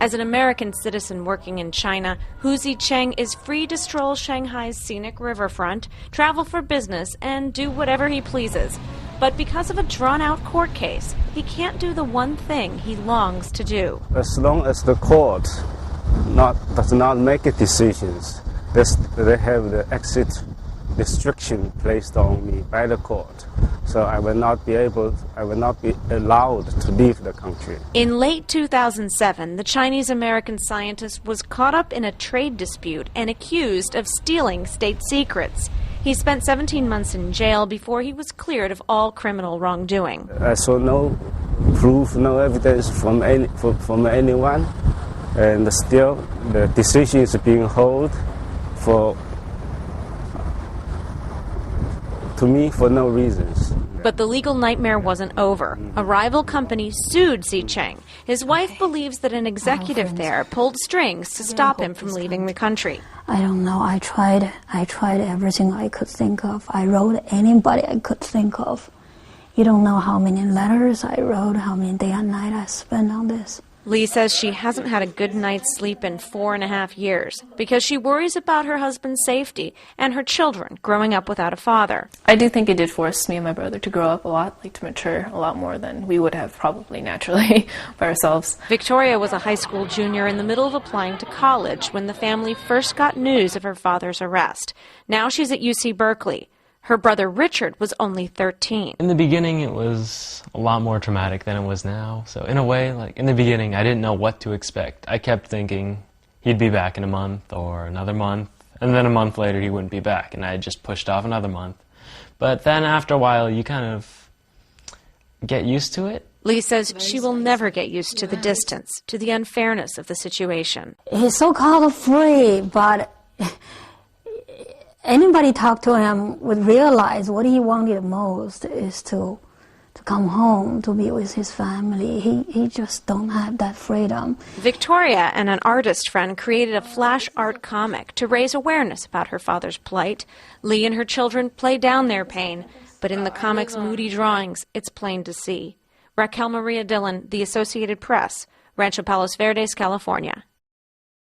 As an American citizen working in China, Hu Zhicheng is free to stroll Shanghai's scenic riverfront, travel for business, and do whatever he pleases. But because of a drawn-out court case, he can't do the one thing he longs to do. As long as the court does not make decisions, they have the exit restriction placed on me by the court. So I will not be allowed to leave the country. In late 2007, the Chinese-American scientist was caught up in a trade dispute and accused of stealing state secrets. He spent 17 months in jail before he was cleared of all criminal wrongdoing. I saw no proof, no evidence from anyone, and still the decision is being held to me for no reasons. But the legal nightmare wasn't over. A rival company sued Zhicheng. His wife believes that an executive there pulled strings to stop him from leaving the country. I don't know. I tried everything I could think of. I wrote anybody I could think of. You don't know how many letters I wrote, how many day and night I spent on this. Lee says she hasn't had a good night's sleep in 4.5 years because she worries about her husband's safety and her children growing up without a father. I do think it did force me and my brother to grow up a lot, to mature a lot more than we would have probably naturally by ourselves. Victoria was a high school junior in the middle of applying to college when the family first got news of her father's arrest. Now she's at UC Berkeley. Her brother Richard was only 13. In the beginning, it was a lot more traumatic than it was now. So in a way, in the beginning, I didn't know what to expect. I kept thinking he'd be back in a month or another month, and then a month later he wouldn't be back, and I just pushed off another month. But then after a while, you kind of get used to it. Lee says she will never get used to the distance, to the unfairness of the situation. He's so-called free, but anybody talk to him would realize what he wanted most is to come home, to be with his family. He just don't have that freedom. Victoria and an artist friend created a flash art comic to raise awareness about her father's plight. Lee and her children play down their pain, but in the comic's moody drawings, it's plain to see. Raquel Maria Dillon, The Associated Press, Rancho Palos Verdes, California.